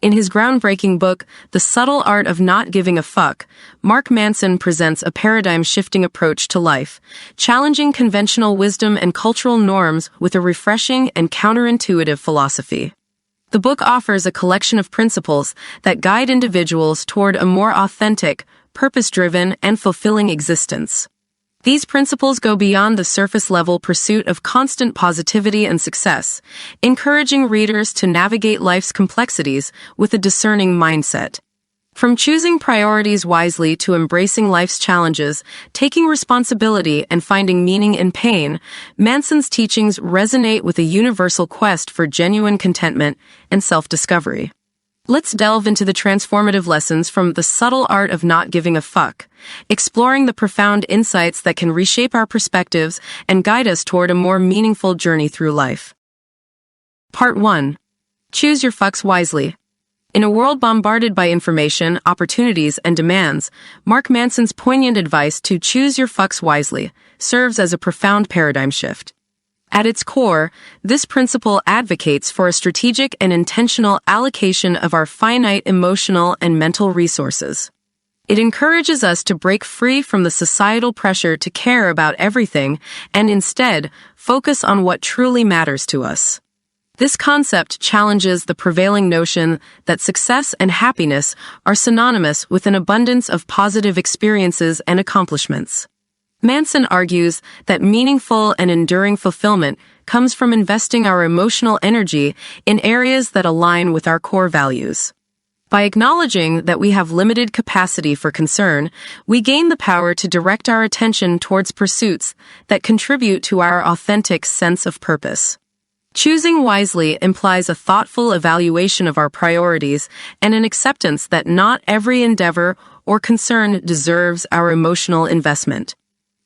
In his groundbreaking book, The Subtle Art of Not Giving a Fuck, Mark Manson presents a paradigm-shifting approach to life, challenging conventional wisdom and cultural norms with a refreshing and counterintuitive philosophy. The book offers a collection of principles that guide individuals toward a more authentic, purpose-driven, and fulfilling existence. These principles go beyond the surface-level pursuit of constant positivity and success, encouraging readers to navigate life's complexities with a discerning mindset. From choosing priorities wisely to embracing life's challenges, taking responsibility and finding meaning in pain, Manson's teachings resonate with a universal quest for genuine contentment and self-discovery. Let's delve into the transformative lessons from The Subtle Art of Not Giving a Fuck, exploring the profound insights that can reshape our perspectives and guide us toward a more meaningful journey through life. Part 1. Choose your fucks wisely. In a world bombarded by information, opportunities, and demands, Mark Manson's poignant advice to choose your fucks wisely serves as a profound paradigm shift. At its core, this principle advocates for a strategic and intentional allocation of our finite emotional and mental resources. It encourages us to break free from the societal pressure to care about everything and instead focus on what truly matters to us. This concept challenges the prevailing notion that success and happiness are synonymous with an abundance of positive experiences and accomplishments. Manson argues that meaningful and enduring fulfillment comes from investing our emotional energy in areas that align with our core values. By acknowledging that we have limited capacity for concern, we gain the power to direct our attention towards pursuits that contribute to our authentic sense of purpose. Choosing wisely implies a thoughtful evaluation of our priorities and an acceptance that not every endeavor or concern deserves our emotional investment.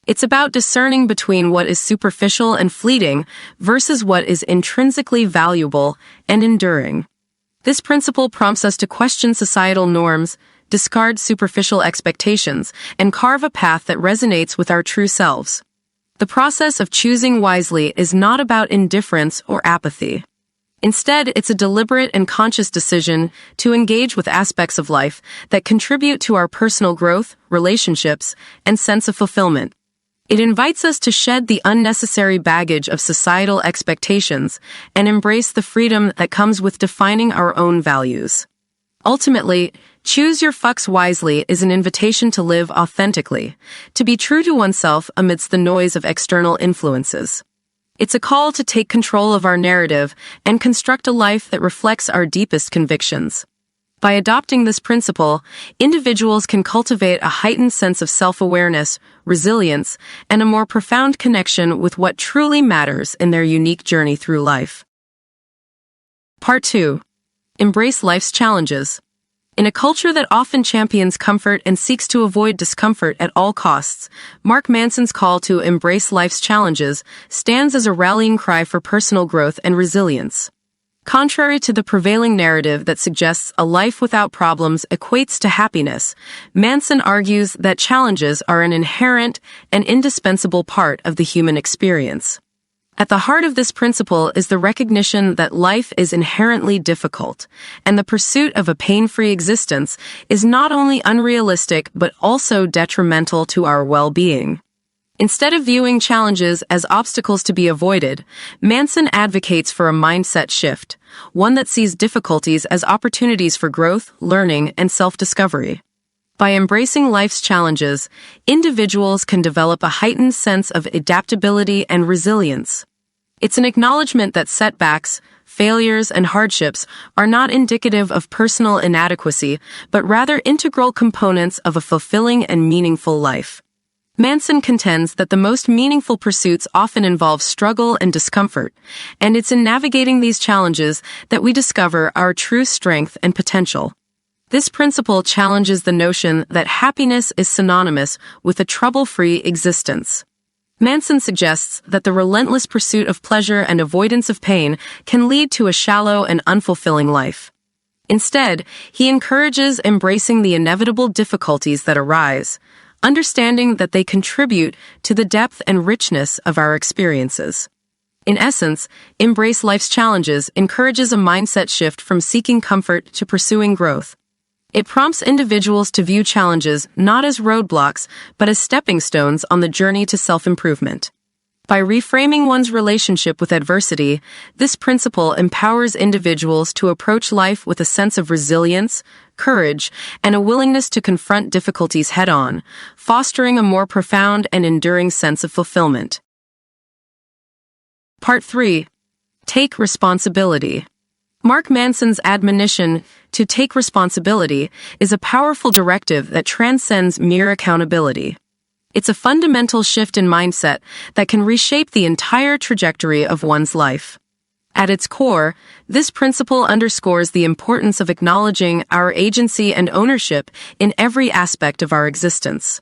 It's about discerning between what is superficial and fleeting versus what is intrinsically valuable and enduring. This principle prompts us to question societal norms, discard superficial expectations, and carve a path that resonates with our true selves. The process of choosing wisely is not about indifference or apathy. Instead, it's a deliberate and conscious decision to engage with aspects of life that contribute to our personal growth, relationships, and sense of fulfillment. It invites us to shed the unnecessary baggage of societal expectations and embrace the freedom that comes with defining our own values. Ultimately, choose your fucks wisely is an invitation to live authentically, to be true to oneself amidst the noise of external influences. It's a call to take control of our narrative and construct a life that reflects our deepest convictions. By adopting this principle, individuals can cultivate a heightened sense of self-awareness, resilience, and a more profound connection with what truly matters in their unique journey through life. Part 2. Embrace life's challenges. In a culture that often champions comfort and seeks to avoid discomfort at all costs, Mark Manson's call to embrace life's challenges stands as a rallying cry for personal growth and resilience. Contrary to the prevailing narrative that suggests a life without problems equates to happiness, Manson argues that challenges are an inherent and indispensable part of the human experience. At the heart of this principle is the recognition that life is inherently difficult, and the pursuit of a pain-free existence is not only unrealistic but also detrimental to our well-being. Instead of viewing challenges as obstacles to be avoided, Manson advocates for a mindset shift, one that sees difficulties as opportunities for growth, learning, and self-discovery. By embracing life's challenges, individuals can develop a heightened sense of adaptability and resilience. It's an acknowledgement that setbacks, failures, and hardships are not indicative of personal inadequacy, but rather integral components of a fulfilling and meaningful life. Manson contends that the most meaningful pursuits often involve struggle and discomfort, and it's in navigating these challenges that we discover our true strength and potential. This principle challenges the notion that happiness is synonymous with a trouble-free existence. Manson suggests that the relentless pursuit of pleasure and avoidance of pain can lead to a shallow and unfulfilling life. Instead, he encourages embracing the inevitable difficulties that arise, understanding that they contribute to the depth and richness of our experiences. In essence, Embrace Life's Challenges encourages a mindset shift from seeking comfort to pursuing growth. It prompts individuals to view challenges not as roadblocks, but as stepping stones on the journey to self-improvement. By reframing one's relationship with adversity, this principle empowers individuals to approach life with a sense of resilience, courage, and a willingness to confront difficulties head-on, fostering a more profound and enduring sense of fulfillment. Part 3. Take responsibility. Mark Manson's admonition to take responsibility is a powerful directive that transcends mere accountability. It's a fundamental shift in mindset that can reshape the entire trajectory of one's life. At its core, this principle underscores the importance of acknowledging our agency and ownership in every aspect of our existence.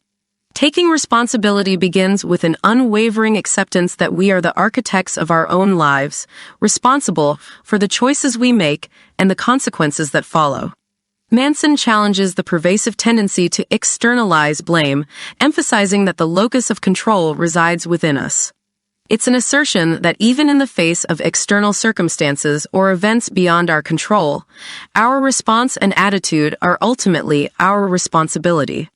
Taking responsibility begins with an unwavering acceptance that we are the architects of our own lives, responsible for the choices we make and the consequences that follow. Manson challenges the pervasive tendency to externalize blame, emphasizing that the locus of control resides within us. It's an assertion that even in the face of external circumstances or events beyond our control, our response and attitude are ultimately our responsibility.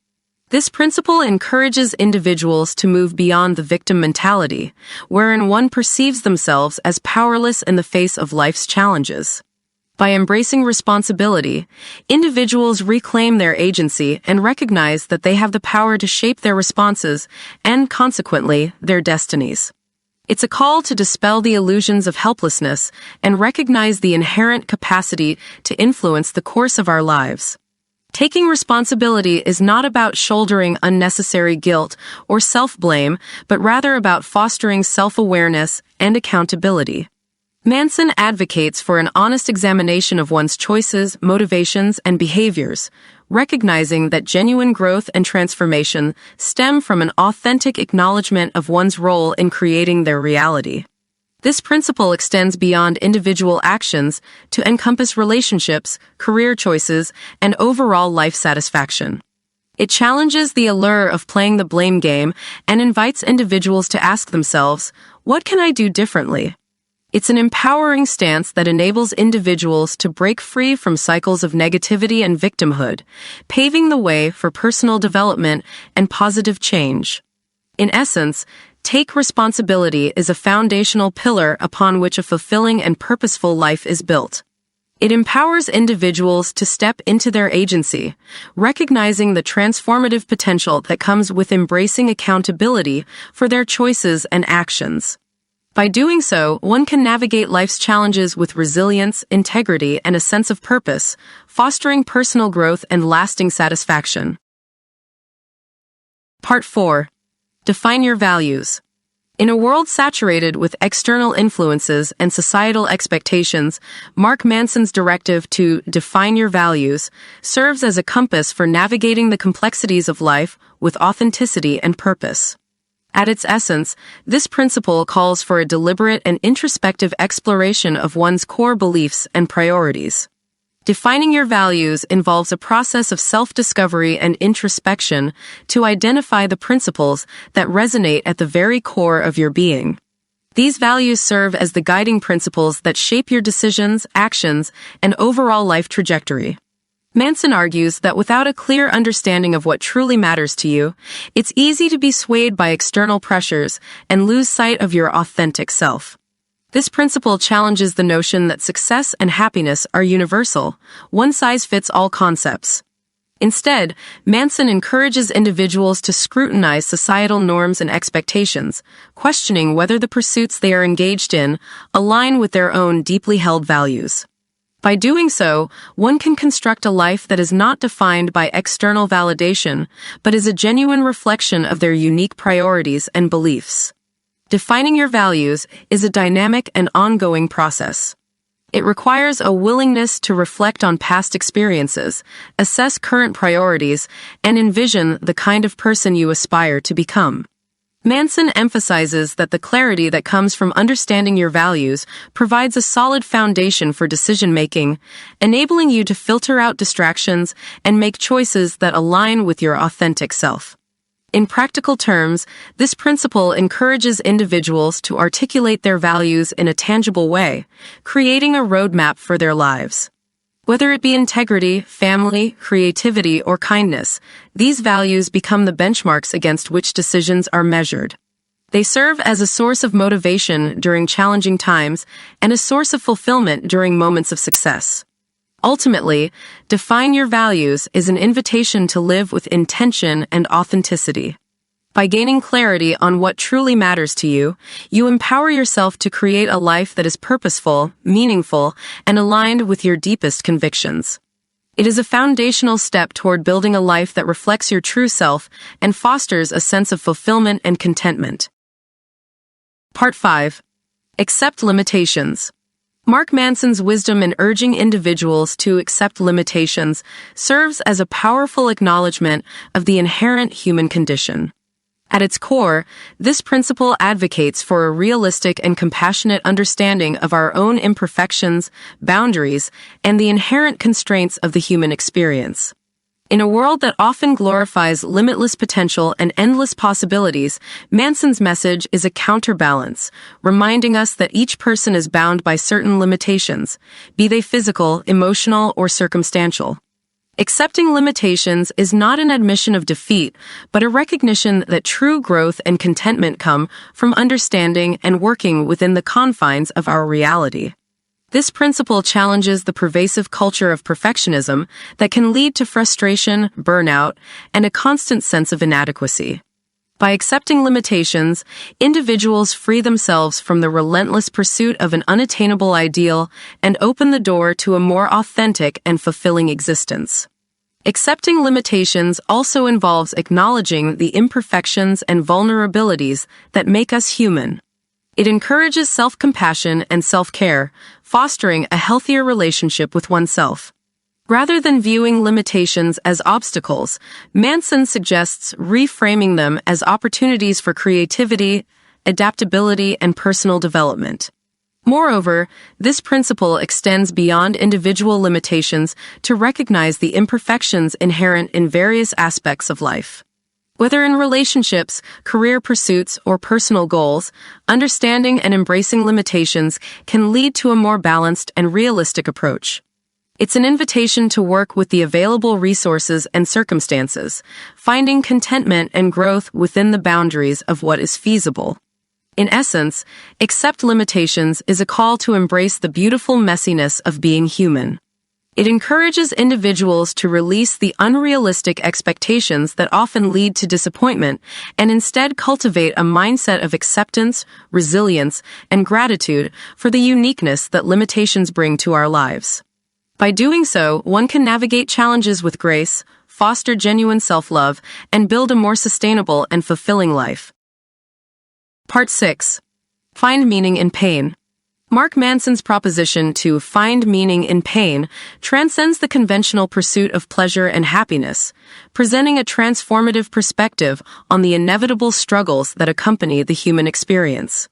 This principle encourages individuals to move beyond the victim mentality, wherein one perceives themselves as powerless in the face of life's challenges. By embracing responsibility, individuals reclaim their agency and recognize that they have the power to shape their responses and, consequently, their destinies. It's a call to dispel the illusions of helplessness and recognize the inherent capacity to influence the course of our lives. Taking responsibility is not about shouldering unnecessary guilt or self-blame, but rather about fostering self-awareness and accountability. Manson advocates for an honest examination of one's choices, motivations, and behaviors, recognizing that genuine growth and transformation stem from an authentic acknowledgement of one's role in creating their reality. This principle extends beyond individual actions to encompass relationships, career choices, and overall life satisfaction. It challenges the allure of playing the blame game and invites individuals to ask themselves, "What can I do differently?" It's an empowering stance that enables individuals to break free from cycles of negativity and victimhood, paving the way for personal development and positive change. In essence, take responsibility is a foundational pillar upon which a fulfilling and purposeful life is built. It empowers individuals to step into their agency, recognizing the transformative potential that comes with embracing accountability for their choices and actions. By doing so, one can navigate life's challenges with resilience, integrity, and a sense of purpose, fostering personal growth and lasting satisfaction. Part 4. Define your values. In a world saturated with external influences and societal expectations, Mark Manson's directive to define your values serves as a compass for navigating the complexities of life with authenticity and purpose. At its essence, this principle calls for a deliberate and introspective exploration of one's core beliefs and priorities. Defining your values involves a process of self-discovery and introspection to identify the principles that resonate at the very core of your being. These values serve as the guiding principles that shape your decisions, actions, and overall life trajectory. Manson argues that without a clear understanding of what truly matters to you, it's easy to be swayed by external pressures and lose sight of your authentic self. This principle challenges the notion that success and happiness are universal, one-size-fits-all concepts. Instead, Manson encourages individuals to scrutinize societal norms and expectations, questioning whether the pursuits they are engaged in align with their own deeply held values. By doing so, one can construct a life that is not defined by external validation, but is a genuine reflection of their unique priorities and beliefs. Defining your values is a dynamic and ongoing process. It requires a willingness to reflect on past experiences, assess current priorities, and envision the kind of person you aspire to become. Manson emphasizes that the clarity that comes from understanding your values provides a solid foundation for decision-making, enabling you to filter out distractions and make choices that align with your authentic self. In practical terms, this principle encourages individuals to articulate their values in a tangible way, creating a roadmap for their lives. Whether it be integrity, family, creativity, or kindness, these values become the benchmarks against which decisions are measured. They serve as a source of motivation during challenging times and a source of fulfillment during moments of success. Ultimately, Define Your Values is an invitation to live with intention and authenticity. By gaining clarity on what truly matters to you, you empower yourself to create a life that is purposeful, meaningful, and aligned with your deepest convictions. It is a foundational step toward building a life that reflects your true self and fosters a sense of fulfillment and contentment. Part 5. Accept limitations. Mark Manson's wisdom in urging individuals to accept limitations serves as a powerful acknowledgement of the inherent human condition. At its core, this principle advocates for a realistic and compassionate understanding of our own imperfections, boundaries, and the inherent constraints of the human experience. In a world that often glorifies limitless potential and endless possibilities, Manson's message is a counterbalance, reminding us that each person is bound by certain limitations, be they physical, emotional, or circumstantial. Accepting limitations is not an admission of defeat, but a recognition that true growth and contentment come from understanding and working within the confines of our reality. This principle challenges the pervasive culture of perfectionism that can lead to frustration, burnout, and a constant sense of inadequacy. By accepting limitations, individuals free themselves from the relentless pursuit of an unattainable ideal and open the door to a more authentic and fulfilling existence. Accepting limitations also involves acknowledging the imperfections and vulnerabilities that make us human. It encourages self-compassion and self-care, fostering a healthier relationship with oneself. Rather than viewing limitations as obstacles, Manson suggests reframing them as opportunities for creativity, adaptability, and personal development. Moreover, this principle extends beyond individual limitations to recognize the imperfections inherent in various aspects of life. Whether in relationships, career pursuits, or personal goals, understanding and embracing limitations can lead to a more balanced and realistic approach. It's an invitation to work with the available resources and circumstances, finding contentment and growth within the boundaries of what is feasible. In essence, accept limitations is a call to embrace the beautiful messiness of being human. It encourages individuals to release the unrealistic expectations that often lead to disappointment and instead cultivate a mindset of acceptance, resilience, and gratitude for the uniqueness that limitations bring to our lives. By doing so, one can navigate challenges with grace, foster genuine self-love, and build a more sustainable and fulfilling life. Part 6. Find meaning in pain. Mark Manson's proposition to find meaning in pain transcends the conventional pursuit of pleasure and happiness, presenting a transformative perspective on the inevitable struggles that accompany the human experience.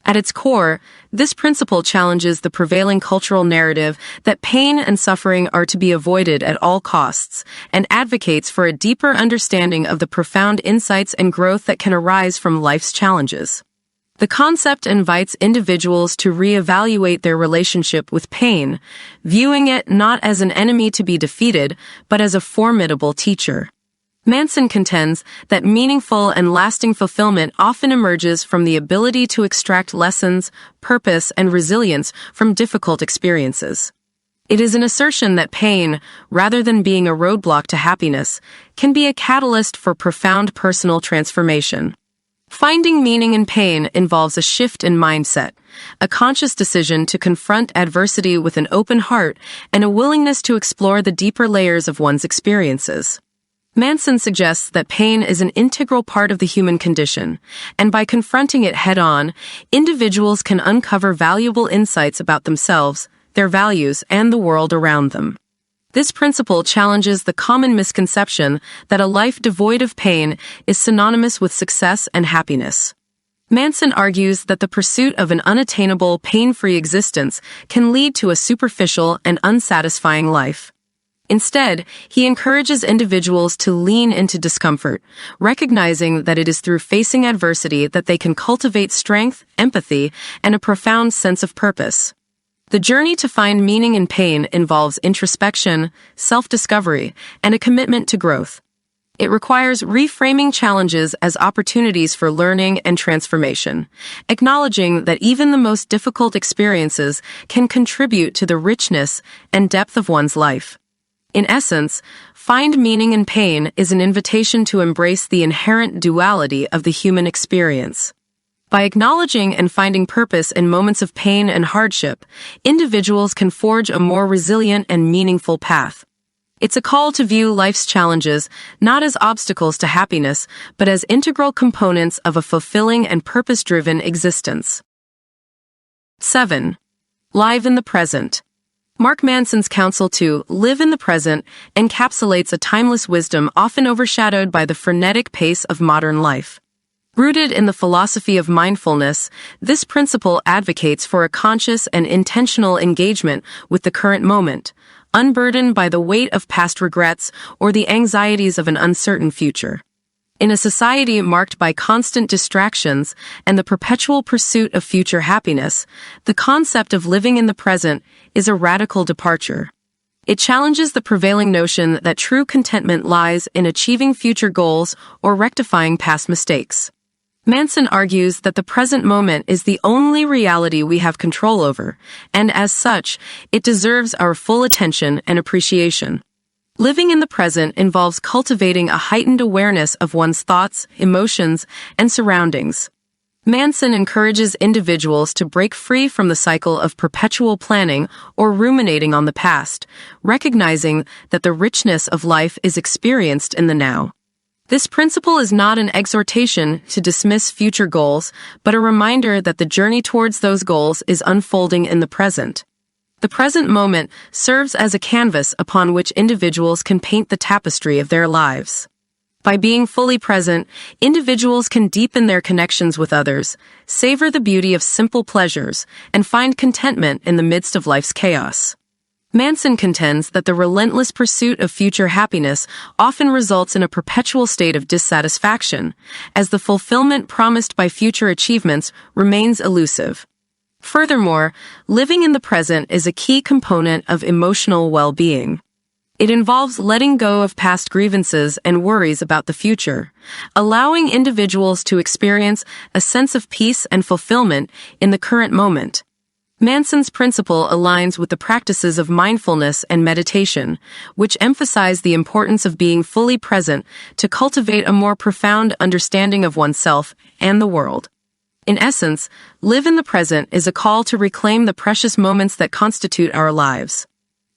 At its core, this principle challenges the prevailing cultural narrative that pain and suffering are to be avoided at all costs, and advocates for a deeper understanding of the profound insights and growth that can arise from life's challenges. The concept invites individuals to reevaluate their relationship with pain, viewing it not as an enemy to be defeated, but as a formidable teacher. Manson contends that meaningful and lasting fulfillment often emerges from the ability to extract lessons, purpose, and resilience from difficult experiences. It is an assertion that pain, rather than being a roadblock to happiness, can be a catalyst for profound personal transformation. Finding meaning in pain involves a shift in mindset, a conscious decision to confront adversity with an open heart, and a willingness to explore the deeper layers of one's experiences. Manson suggests that pain is an integral part of the human condition, and by confronting it head-on, individuals can uncover valuable insights about themselves, their values, and the world around them. This principle challenges the common misconception that a life devoid of pain is synonymous with success and happiness. Manson argues that the pursuit of an unattainable, pain-free existence can lead to a superficial and unsatisfying life. Instead, he encourages individuals to lean into discomfort, recognizing that it is through facing adversity that they can cultivate strength, empathy, and a profound sense of purpose. The journey to find meaning in pain involves introspection, self-discovery, and a commitment to growth. It requires reframing challenges as opportunities for learning and transformation, acknowledging that even the most difficult experiences can contribute to the richness and depth of one's life. In essence, Find Meaning in Pain is an invitation to embrace the inherent duality of the human experience. By acknowledging and finding purpose in moments of pain and hardship, individuals can forge a more resilient and meaningful path. It's a call to view life's challenges not as obstacles to happiness, but as integral components of a fulfilling and purpose-driven existence. 7. Live in the Present. Mark Manson's counsel to live in the present encapsulates a timeless wisdom often overshadowed by the frenetic pace of modern life. Rooted in the philosophy of mindfulness, this principle advocates for a conscious and intentional engagement with the current moment, unburdened by the weight of past regrets or the anxieties of an uncertain future. In a society marked by constant distractions and the perpetual pursuit of future happiness, the concept of living in the present is a radical departure. It challenges the prevailing notion that true contentment lies in achieving future goals or rectifying past mistakes. Manson argues that the present moment is the only reality we have control over, and as such, it deserves our full attention and appreciation. Living in the present involves cultivating a heightened awareness of one's thoughts, emotions, and surroundings. Manson encourages individuals to break free from the cycle of perpetual planning or ruminating on the past, recognizing that the richness of life is experienced in the now. This principle is not an exhortation to dismiss future goals, but a reminder that the journey towards those goals is unfolding in the present. The present moment serves as a canvas upon which individuals can paint the tapestry of their lives. By being fully present, individuals can deepen their connections with others, savor the beauty of simple pleasures, and find contentment in the midst of life's chaos. Manson contends that the relentless pursuit of future happiness often results in a perpetual state of dissatisfaction, as the fulfillment promised by future achievements remains elusive. Furthermore, living in the present is a key component of emotional well-being. It involves letting go of past grievances and worries about the future, allowing individuals to experience a sense of peace and fulfillment in the current moment. Manson's principle aligns with the practices of mindfulness and meditation, which emphasize the importance of being fully present to cultivate a more profound understanding of oneself and the world. In essence, live in the present is a call to reclaim the precious moments that constitute our lives.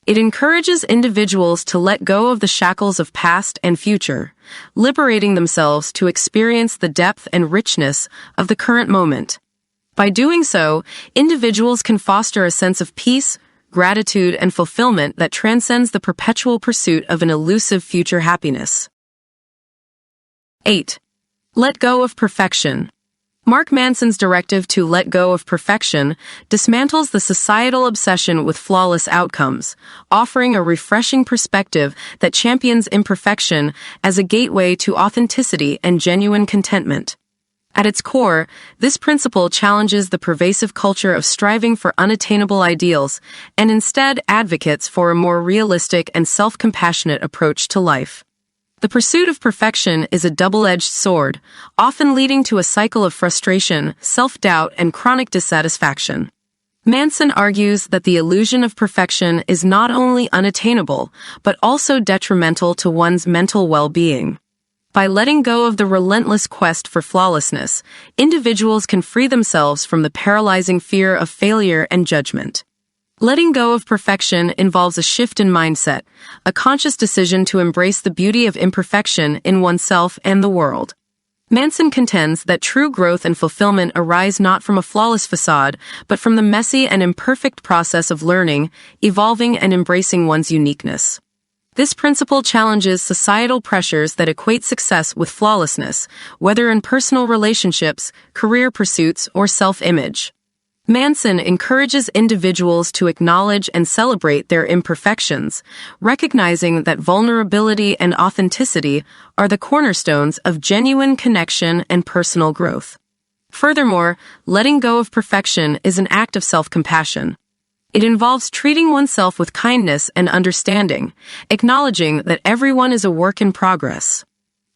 It encourages individuals to let go of the shackles of past and future, liberating themselves to experience the depth and richness of the current moment. By doing so, individuals can foster a sense of peace, gratitude, and fulfillment that transcends the perpetual pursuit of an elusive future happiness. 8. Let go of perfection. Mark Manson's directive to let go of perfection dismantles the societal obsession with flawless outcomes, offering a refreshing perspective that champions imperfection as a gateway to authenticity and genuine contentment. At its core, this principle challenges the pervasive culture of striving for unattainable ideals and instead advocates for a more realistic and self-compassionate approach to life. The pursuit of perfection is a double-edged sword, often leading to a cycle of frustration, self-doubt, and chronic dissatisfaction. Manson argues that the illusion of perfection is not only unattainable, but also detrimental to one's mental well-being. By letting go of the relentless quest for flawlessness, individuals can free themselves from the paralyzing fear of failure and judgment. Letting go of perfection involves a shift in mindset, a conscious decision to embrace the beauty of imperfection in oneself and the world. Manson contends that true growth and fulfillment arise not from a flawless facade, but from the messy and imperfect process of learning, evolving, and embracing one's uniqueness. This principle challenges societal pressures that equate success with flawlessness, whether in personal relationships, career pursuits, or self-image. Manson encourages individuals to acknowledge and celebrate their imperfections, recognizing that vulnerability and authenticity are the cornerstones of genuine connection and personal growth. Furthermore, letting go of perfection is an act of self-compassion. It involves treating oneself with kindness and understanding, acknowledging that everyone is a work in progress.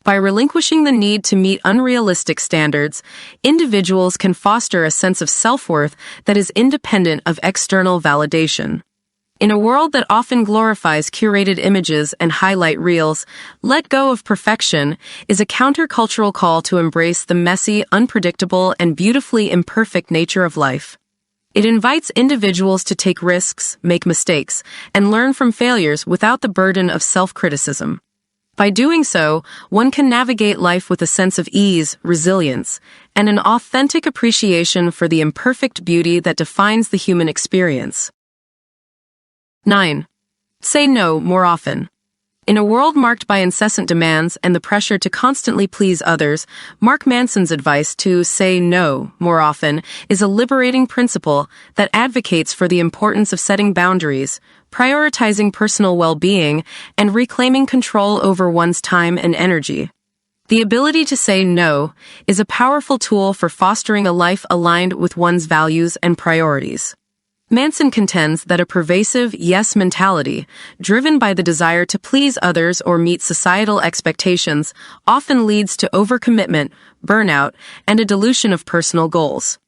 By relinquishing the need to meet unrealistic standards, individuals can foster a sense of self-worth that is independent of external validation. In a world that often glorifies curated images and highlight reels, let go of perfection is a countercultural call to embrace the messy, unpredictable, and beautifully imperfect nature of life. It invites individuals to take risks, make mistakes, and learn from failures without the burden of self-criticism. By doing so, one can navigate life with a sense of ease, resilience, and an authentic appreciation for the imperfect beauty that defines the human experience. 9. Say no more often. In a world marked by incessant demands and the pressure to constantly please others, Mark Manson's advice to say no more often is a liberating principle that advocates for the importance of setting boundaries, prioritizing personal well-being, and reclaiming control over one's time and energy. The ability to say no is a powerful tool for fostering a life aligned with one's values and priorities. Manson contends that a pervasive yes mentality, driven by the desire to please others or meet societal expectations, often leads to overcommitment, burnout, and a dilution of personal goals.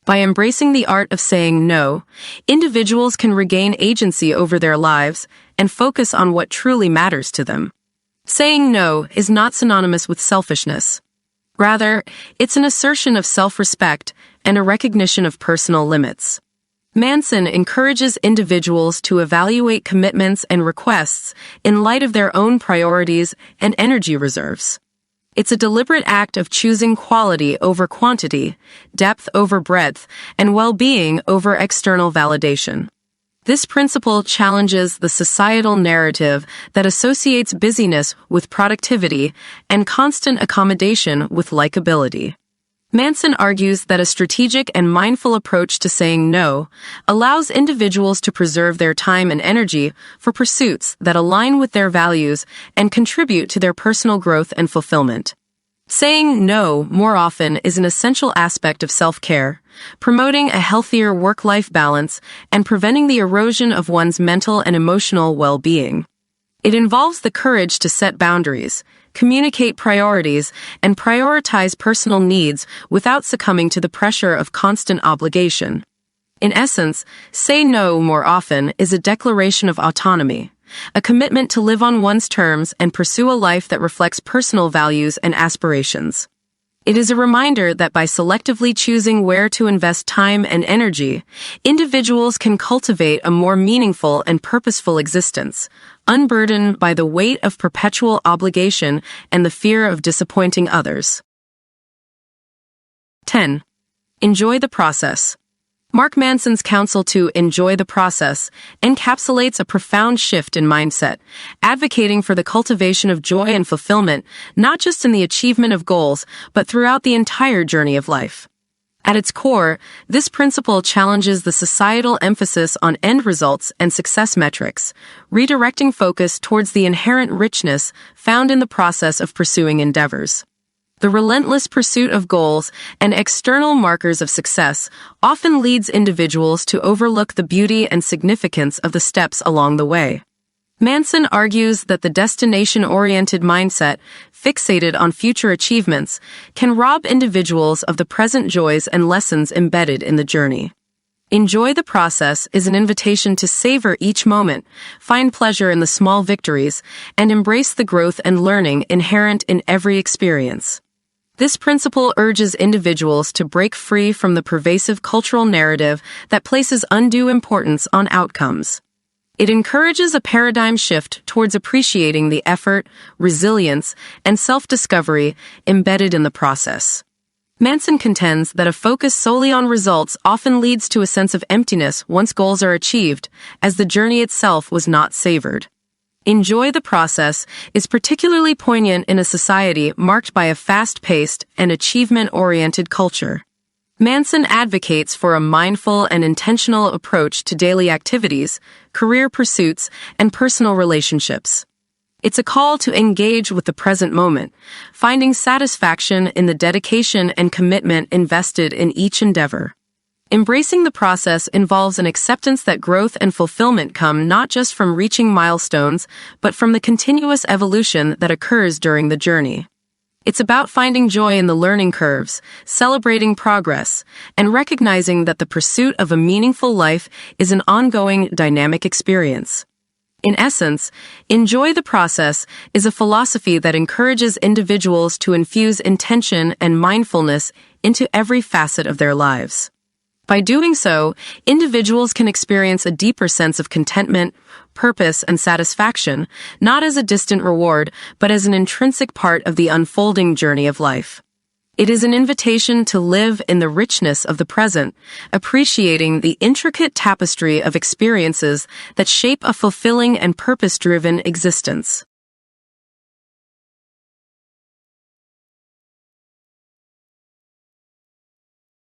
By embracing the art of saying no, individuals can regain agency over their lives and focus on what truly matters to them. Saying no is not synonymous with selfishness. Rather, it's an assertion of self-respect and a recognition of personal limits. Manson encourages individuals to evaluate commitments and requests in light of their own priorities and energy reserves. It's a deliberate act of choosing quality over quantity, depth over breadth, and well-being over external validation. This principle challenges the societal narrative that associates busyness with productivity and constant accommodation with likability. Manson argues that a strategic and mindful approach to saying no allows individuals to preserve their time and energy for pursuits that align with their values and contribute to their personal growth and fulfillment. Saying no more often is an essential aspect of self-care, promoting a healthier work-life balance and preventing the erosion of one's mental and emotional well-being. It involves the courage to set boundaries, communicate priorities, and prioritize personal needs without succumbing to the pressure of constant obligation. In essence, say no more often is a declaration of autonomy, a commitment to live on one's terms and pursue a life that reflects personal values and aspirations. It is a reminder that by selectively choosing where to invest time and energy, individuals can cultivate a more meaningful and purposeful existence, unburdened by the weight of perpetual obligation and the fear of disappointing others. 10. Enjoy the process. Mark Manson's counsel to enjoy the process encapsulates a profound shift in mindset, advocating for the cultivation of joy and fulfillment, not just in the achievement of goals, but throughout the entire journey of life. At its core, this principle challenges the societal emphasis on end results and success metrics, redirecting focus towards the inherent richness found in the process of pursuing endeavors. The relentless pursuit of goals and external markers of success often leads individuals to overlook the beauty and significance of the steps along the way. Manson argues that the destination-oriented mindset, fixated on future achievements, can rob individuals of the present joys and lessons embedded in the journey. Enjoy the process is an invitation to savor each moment, find pleasure in the small victories, and embrace the growth and learning inherent in every experience. This principle urges individuals to break free from the pervasive cultural narrative that places undue importance on outcomes. It encourages a paradigm shift towards appreciating the effort, resilience, and self-discovery embedded in the process. Manson contends that a focus solely on results often leads to a sense of emptiness once goals are achieved, as the journey itself was not savored. Enjoy the process is particularly poignant in a society marked by a fast-paced and achievement-oriented culture. Manson advocates for a mindful and intentional approach to daily activities, career pursuits, and personal relationships. It's a call to engage with the present moment, finding satisfaction in the dedication and commitment invested in each endeavor. Embracing the process involves an acceptance that growth and fulfillment come not just from reaching milestones, but from the continuous evolution that occurs during the journey. It's about finding joy in the learning curves, celebrating progress, and recognizing that the pursuit of a meaningful life is an ongoing, dynamic experience. In essence, enjoy the process is a philosophy that encourages individuals to infuse intention and mindfulness into every facet of their lives. By doing so, individuals can experience a deeper sense of contentment, purpose, and satisfaction, not as a distant reward, but as an intrinsic part of the unfolding journey of life. It is an invitation to live in the richness of the present, appreciating the intricate tapestry of experiences that shape a fulfilling and purpose-driven existence.